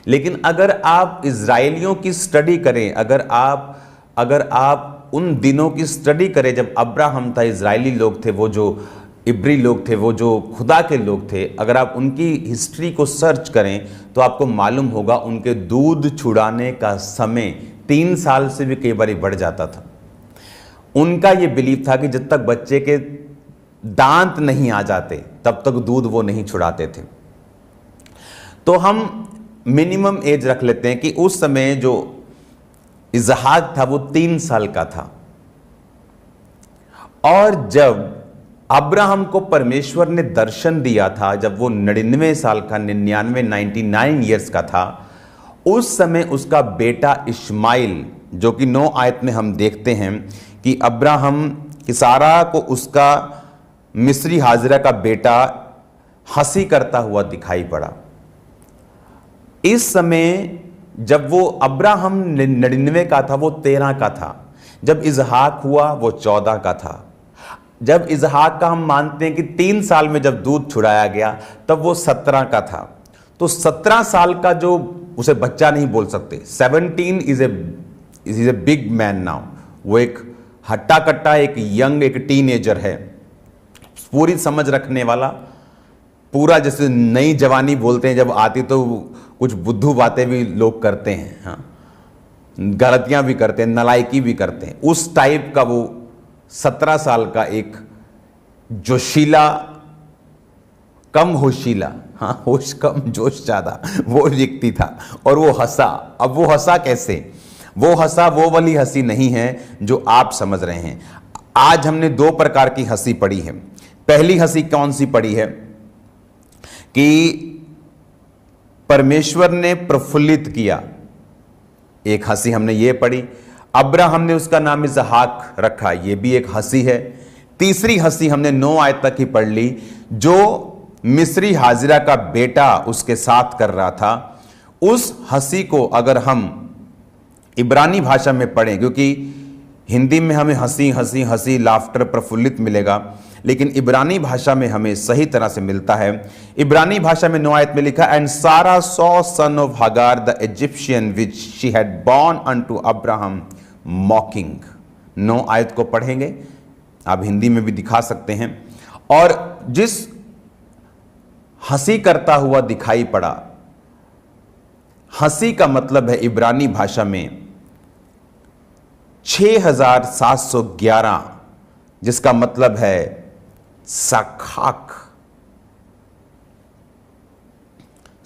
लेकिन अगर आप इजराइलियों की स्टडी करें, अगर आप उन दिनों की स्टडी करें जब अब्राहम था, इजराइली लोग थे, वो जो इब्री लोग थे, वो जो खुदा के लोग थे, अगर आप उनकी हिस्ट्री को सर्च करें तो आपको मालूम होगा उनके दूध छुड़ाने का समय 3 साल से भी कई बार बढ़ जाता था। उनका ये बिलीव था कि जब तक बच्चे के दांत नहीं आ जाते तब तक दूध वो नहीं छुड़ाते थे। तो हम मिनिमम एज रख लेते हैं कि उस समय जो इसहाक था वो 3 साल का था। और जब अब्राहम को परमेश्वर ने दर्शन दिया था, जब वो 99 साल का, 99 ईयर्स का था, उस समय उसका बेटा इश्माइल, जो कि 9 आयत में हम देखते हैं कि अब्राहम की सारा को उसका मिस्री हाजिरा का बेटा हंसी करता हुआ दिखाई पड़ा। इस समय जब वो अब्राहम 99 का था वो 13 का था, जब इसहाक हुआ वो 14 का था। जब इसहाक का हम मानते हैं कि 3 साल में जब दूध छुड़ाया गया तब वो 17 का था। तो 17 साल का जो, उसे बच्चा नहीं बोल सकते, 17 is a big man now. वो एक हट्टा कट्टा, एक यंग, एक टीनेजर है, पूरी समझ रखने वाला, पूरा जैसे नई जवानी बोलते हैं, जब आती तो कुछ बुद्धू बातें भी लोग करते हैं, हाँ, गलतियां भी करते हैं, नालायकी भी करते हैं, उस टाइप का वो 17 साल का एक जोशीला, कम होशीला, हाँ, होश कम जोश ज्यादा, वो व्यक्ति था। और वो हंसा। अब वो हंसा कैसे? वो हंसा वो वाली हंसी नहीं है जो आप समझ रहे हैं। आज हमने 2 प्रकार की हंसी पढ़ी है। पहली हंसी कौन सी पढ़ी है कि परमेश्वर ने प्रफुल्लित किया। एक हंसी हमने ये पढ़ी, अब्राहम ने उसका नाम इसहाक रखा, ये भी एक हंसी है। तीसरी हंसी हमने 9 आयत तक ही पढ़ ली, जो मिस्री हाजिरा का बेटा उसके साथ कर रहा था। उस हंसी को अगर हम इब्रानी भाषा में पढ़ें, क्योंकि हिंदी में हमें हंसी हंसी हंसी, लाफ्टर, प्रफुल्लित मिलेगा, लेकिन इब्रानी भाषा में हमें सही तरह से मिलता है। इब्रानी भाषा में 9 आयत में लिखा, एंड सारा सॉ सन ऑफ हगार the Egyptian which she had born unto Abraham मॉकिंग। 9 आयत को पढ़ेंगे, आप हिंदी में भी दिखा सकते हैं। और जिस हंसी करता हुआ दिखाई पड़ा, हंसी का मतलब है इब्रानी भाषा में 6711, जिसका मतलब है साखाक।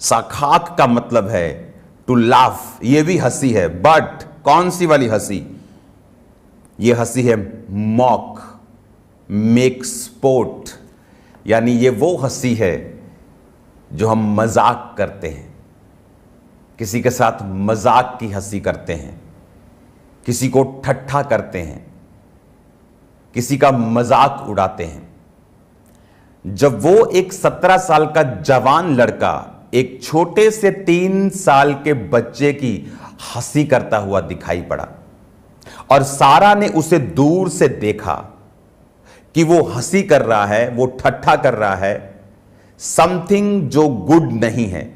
साखाक का मतलब है टू लाफ, ये भी हंसी है, बट कौन सी वाली हंसी? ये हंसी है मॉक, मेक स्पोर्ट, यानी ये वो हंसी है जो हम मजाक करते हैं, किसी के साथ मजाक की हंसी करते हैं, किसी को ठट्ठा करते हैं, किसी का मजाक उड़ाते हैं। जब वो एक 17 साल का जवान लड़का एक छोटे से 3 साल के बच्चे की हंसी करता हुआ दिखाई पड़ा और सारा ने उसे दूर से देखा कि वो हंसी कर रहा है, वो ठट्ठा कर रहा है, समथिंग जो गुड नहीं है।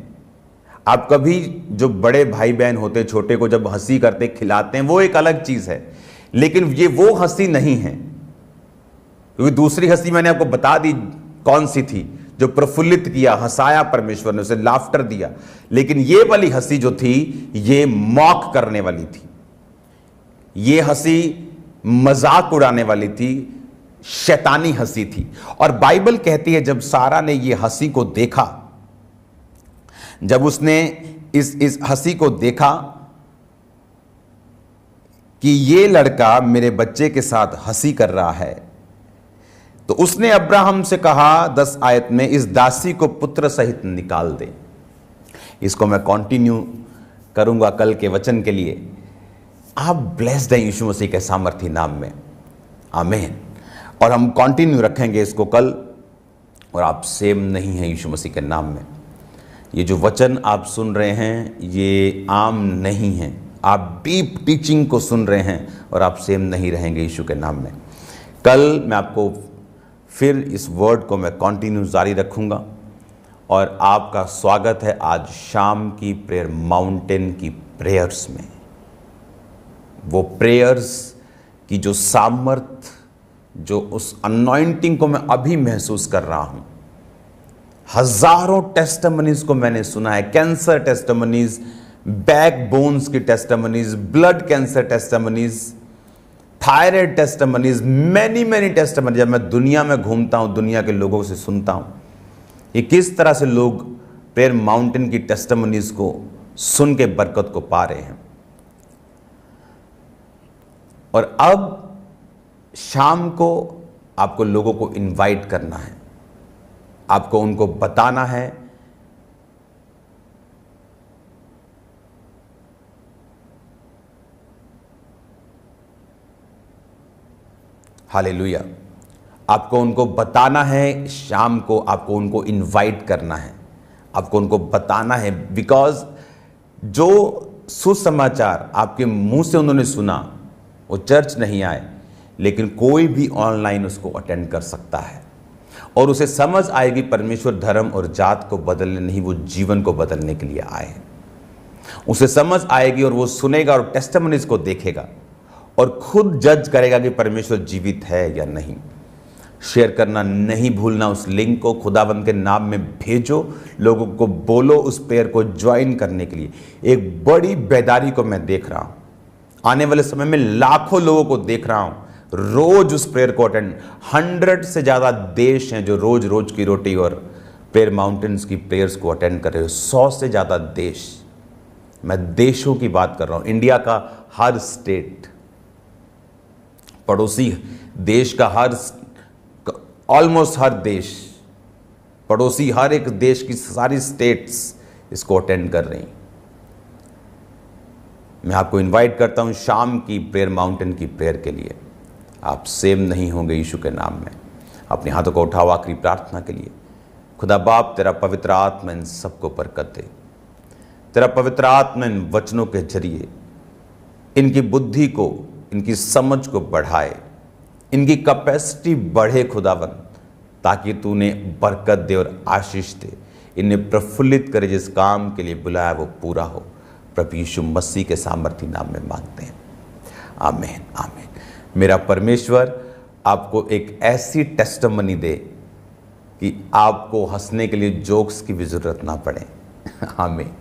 आप कभी जो बड़े भाई बहन होते छोटे को जब हंसी करते खिलाते हैं, वो एक अलग चीज है, लेकिन ये वो हंसी नहीं है। क्योंकि दूसरी हंसी मैंने आपको बता दी कौन सी थी, जो प्रफुल्लित किया, हंसाया परमेश्वर ने, उसे लाफ्टर दिया। लेकिन ये वाली हंसी जो थी, ये मॉक करने वाली थी, ये हंसी मजाक उड़ाने वाली थी, शैतानी हंसी थी। और बाइबल कहती है जब सारा ने ये हंसी को देखा, जब उसने इस हंसी को देखा कि ये लड़का मेरे बच्चे के साथ हंसी कर रहा है, तो उसने अब्राहम से कहा 10 आयत में, इस दासी को पुत्र सहित निकाल दे। इसको मैं कंटिन्यू करूंगा कल के वचन के लिए। आप ब्लेस्ड हैं यीशु मसीह के सामर्थी नाम में, आमीन। और हम कंटिन्यू रखेंगे इसको कल, और आप सेम नहीं हैं यीशु मसीह के नाम में। ये जो वचन आप सुन रहे हैं ये आम नहीं है, आप डीप टीचिंग को सुन रहे हैं और आप सेम नहीं रहेंगे यीशु के नाम में। कल मैं आपको फिर इस वर्ड को मैं कंटिन्यू जारी रखूंगा। और आपका स्वागत है आज शाम की प्रेयर माउंटेन की प्रेयर्स में। वो प्रेयर्स की जो सामर्थ, जो उस अनॉइंटिंग को मैं अभी महसूस कर रहा हूं। हजारों टेस्टिमनीज को मैंने सुना है, कैंसर टेस्टिमनीज, बैक बोन्स की testimonies, blood cancer testimonies, thyroid testimonies, many testimonies. जब मैं दुनिया में घूमता हूं, दुनिया के लोगों से सुनता हूं ये किस तरह से लोग प्रेयर माउंटेन की टेस्टिमनीज को सुन के बरकत को पा रहे हैं। और अब शाम को आपको लोगों को इनवाइट करना है, आपको उनको बताना है हालेलुया। आपको उनको बताना है शाम को, आपको उनको इनवाइट करना है, आपको उनको बताना है। बिकॉज जो सुसमाचार आपके मुंह से उन्होंने सुना, वो चर्च नहीं आए, लेकिन कोई भी ऑनलाइन उसको अटेंड कर सकता है और उसे समझ आएगी परमेश्वर धर्म और जात को बदलने नहीं, वो जीवन को बदलने के लिए आए हैं। उसे समझ आएगी और वो सुनेगा और टेस्टिमनीज को देखेगा और खुद जज करेगा कि परमेश्वर जीवित है या नहीं। शेयर करना नहीं भूलना, उस लिंक को खुदावंद के नाम में भेजो, लोगों को बोलो उस प्रेयर को ज्वाइन करने के लिए। एक बड़ी बेदारी को मैं देख रहा हूं, आने वाले समय में लाखों लोगों को देख रहा हूं रोज उस प्रेयर को अटेंड। 100 से ज्यादा देश हैं जो रोज रोज की रोटी और प्रेयर माउंटेन्स की प्रेयर्स को अटेंड कर रहे हो। 100 से ज्यादा देश, मैं देशों की बात कर रहा हूं, इंडिया का हर स्टेट, पड़ोसी देश का हर, ऑलमोस्ट हर देश, पड़ोसी हर एक देश की सारी स्टेट्स इसको अटेंड कर रही। मैं आपको इनवाइट करता हूं शाम की प्रेयर माउंटेन की प्रेयर के लिए। आप सेम नहीं होंगे यीशु के नाम में। अपने हाथों को उठाओ आखिरी प्रार्थना के लिए। खुदा बाप, तेरा पवित्र आत्मा इन सबको बरकत दे। तेरा पवित्र आत्मा इन वचनों के जरिए इनकी बुद्धि को, इनकी समझ को बढ़ाए, इनकी कैपेसिटी बढ़े खुदावन, ताकि तूने बरकत दे और आशीष दे, इन्हें प्रफुल्लित करे। जिस काम के लिए बुलाया वो पूरा हो। प्रभु यीशु मसीह के सामर्थी नाम में मांगते हैं, आमीन आमीन। मेरा परमेश्वर आपको एक ऐसी टेस्टिमनी दे कि आपको हंसने के लिए जोक्स की भी जरूरत ना पड़े, आमीन।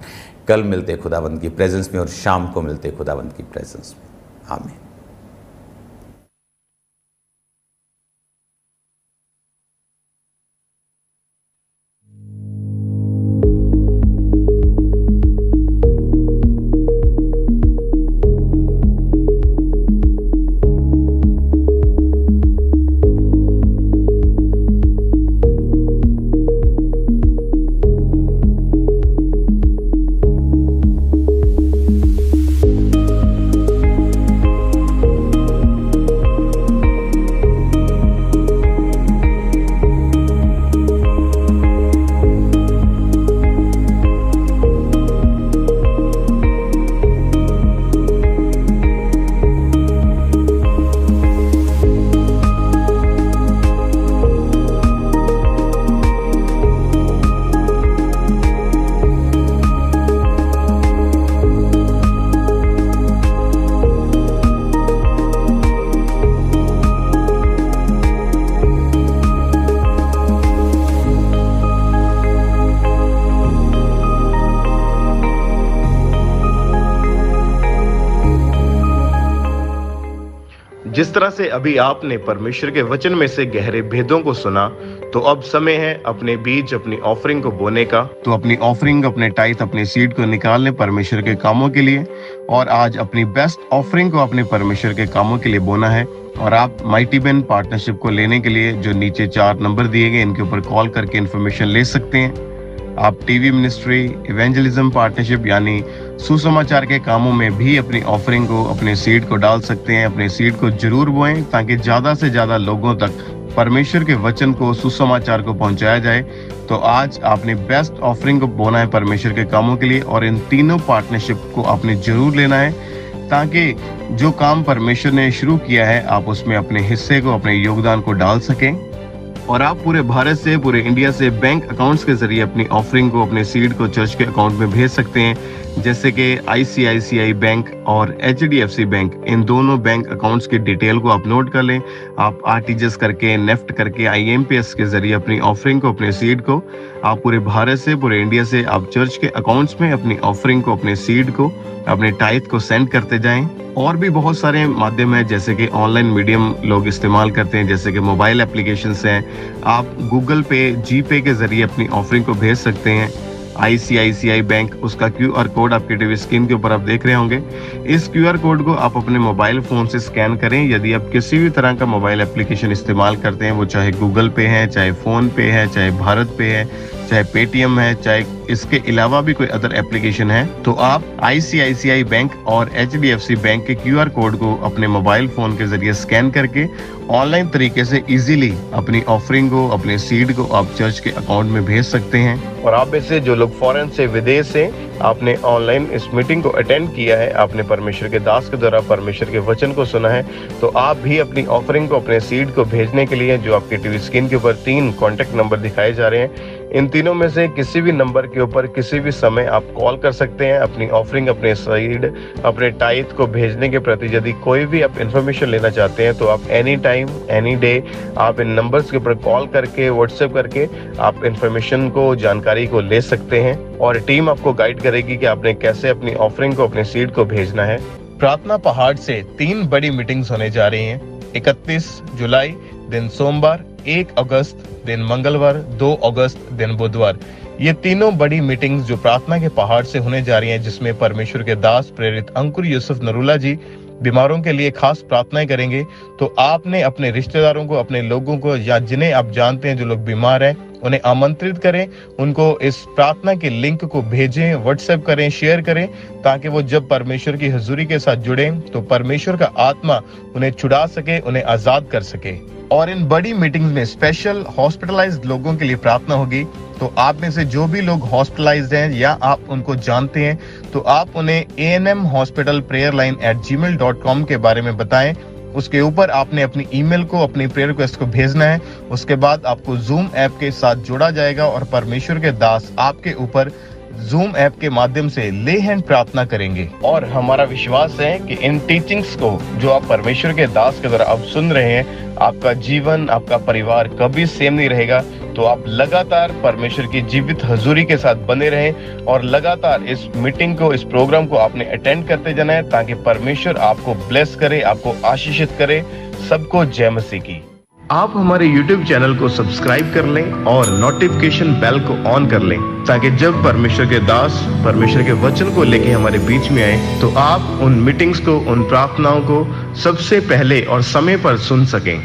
कल मिलते खुदावंद की प्रेजेंस में और शाम को मिलते खुदावंद की प्रेजेंस में, आमीन।
जिस तरह से अभी आपने परमेश्वर के वचन में से गहरे भेदों को सुना, तो अब समय है अपने बीज, अपनी ऑफरिंग को बोने का। तो अपनी ऑफरिंग, अपने टाइथ, अपने सीड को निकाल लें परमेश्वर के कामों के लिए, और आज अपनी बेस्ट ऑफरिंग को अपने परमेश्वर के कामों के लिए बोना है। और आप माइटी बेन पार्टनरशिप को लेने के लिए जो नीचे 4 नंबर दिए गए, इनके ऊपर कॉल करके इन्फॉर्मेशन ले सकते हैं। आप टीवी मिनिस्ट्री, इवेंजलिज्म पार्टनरशिप यानी सुसमाचार के कामों में भी अपनी ऑफरिंग को, अपने सीड को डाल सकते हैं। अपने सीड को जरूर बोएं ताकि ज्यादा से ज्यादा लोगों तक परमेश्वर के वचन को, सुसमाचार को पहुंचाया जाए। तो आज आपने बेस्ट ऑफरिंग को बोना है परमेश्वर के कामों के लिए, और इन तीनों पार्टनरशिप को आपने जरूर लेना है ताकि जो काम परमेश्वर ने शुरू किया है आप उसमें अपने हिस्से को, अपने योगदान को डाल सकें। और आप पूरे भारत से, पूरे इंडिया से बैंक अकाउंट्स के जरिए अपनी ऑफरिंग को, अपने सीड को चर्च के अकाउंट में भेज सकते हैं, जैसे कि ICICI बैंक और HDFC बैंक। इन दोनों बैंक अकाउंट्स की डिटेल को आप नोट कर लें। आप RTGS करके, नेफ्ट करके, IMPS के जरिए अपनी ऑफरिंग को, अपने सीड को, आप पूरे भारत से, पूरे इंडिया से आप चर्च के अकाउंट्स में अपनी ऑफरिंग को, अपने सीड को, अपने टाइथ को सेंड करते जाएं। और भी बहुत सारे माध्यम है, जैसे कि ऑनलाइन मीडियम लोग इस्तेमाल करते हैं, जैसे कि मोबाइल एप्लीकेशंस हैं। आप गूगल पे, GPay के जरिए अपनी ऑफरिंग को भेज सकते हैं। ICICI बैंक, उसका QR कोड आपके टीवी स्क्रीन के ऊपर आप देख रहे होंगे। इस QR कोड को आप अपने मोबाइल फोन से स्कैन करें। यदि आप किसी भी तरह का मोबाइल एप्लीकेशन इस्तेमाल करते हैं, वो चाहे गूगल पे है, चाहे फोन पे है, चाहे भारत पे है, चाहे पेटीएम है, चाहे इसके अलावा भी कोई अदर एप्लीकेशन है, तो आप ICICI बैंक और HDFC बैंक के QR कोड को अपने मोबाइल फोन के जरिए स्कैन करके ऑनलाइन तरीके से इजीली अपनी ऑफरिंग को, अपने सीड को आप चर्च के अकाउंट में भेज सकते हैं। और आप में से जो लोग फॉरेन से, विदेश से, आपने ऑनलाइन इस मीटिंग को अटेंड किया है, आपने परमेश्वर के दास के द्वारा परमेश्वर के वचन को सुना है, तो आप भी अपनी ऑफरिंग को, अपने सीड को भेजने के लिए जो आपके टीवी स्क्रीन के ऊपर 3 कॉन्टेक्ट नंबर दिखाए जा रहे हैं, इन तीनों में से किसी भी नंबर के ऊपर किसी भी समय आप कॉल कर सकते हैं। अपनी ऑफरिंग, अपने सीड, अपने टाइथ को भेजने के प्रति यदि कोई भी आप इन्फॉर्मेशन लेना चाहते हैं, तो आप एनी टाइम, एनी डे आप इन नंबर्स के ऊपर कॉल करके, व्हाट्सएप करके आप इन्फॉर्मेशन को, जानकारी को ले सकते हैं। और टीम आपको गाइड करेगी कि आपने कैसे अपनी ऑफरिंग को, अपने सीड को भेजना है। प्रार्थना पहाड़ से 3 बड़ी मीटिंग्स होने जा रही हैं। 31 जुलाई दिन सोमवार, 1 अगस्त दिन मंगलवार, 2 अगस्त दिन बुधवार। ये तीनों बड़ी मीटिंग्स जो प्रार्थना के पहाड़ से होने जा रही हैं, जिसमें परमेश्वर के दास प्रेरित अंकुर यूसुफ नरूला जी बीमारों के लिए खास प्रार्थनाएं करेंगे। तो आपने अपने रिश्तेदारों को, अपने लोगों को, या जिन्हें आप जानते हैं जो लोग बीमार हैं, उन्हें आमंत्रित करें, उनको इस प्रार्थना के लिंक को भेजें, व्हाट्सएप करें, शेयर करें, ताकि वो जब परमेश्वर की हुजूरी के साथ जुड़े तो परमेश्वर का आत्मा उन्हें छुड़ा सके, उन्हें आजाद कर सके। और इन बड़ी मीटिंग्स में स्पेशल हॉस्पिटलाइज्ड लोगों के लिए प्रार्थना होगी। तो आप में से जो भी लोग हॉस्पिटलाइज्ड हैं या आप उनको जानते हैं, तो आप उन्हें ANM Hospital Prayer Line @gmail.com के बारे में बताएं। उसके ऊपर आपने अपनी ईमेल को, अपनी प्रेयर रिक्वेस्ट को भेजना है। उसके बाद आपको जूम ऐप के साथ जोड़ा जाएगा और परमेश्वर के दास आपके ऊपर जूम ऐप के माध्यम से ले हैंड प्रार्थना करेंगे। और हमारा विश्वास है कि इन टीचिंग्स को जो आप परमेश्वर के दास के द्वारा अब सुन रहे हैं, आपका जीवन, आपका परिवार कभी सेम नहीं रहेगा। तो आप लगातार परमेश्वर की जीवित हजूरी के साथ बने रहें और लगातार इस मीटिंग को, इस प्रोग्राम को आपने अटेंड करते जाना है, ताकि परमेश्वर आपको ब्लेस करे, आपको आशीषित करे। सबको जय मसीह की। आप हमारे YouTube चैनल को सब्सक्राइब कर लें और नोटिफिकेशन बेल को ऑन कर लें, ताकि जब परमेश्वर के दास परमेश्वर के वचन को लेके हमारे बीच में आए, तो आप उन मीटिंग्स को, उन प्रार्थनाओं को सबसे पहले और समय पर सुन सकें।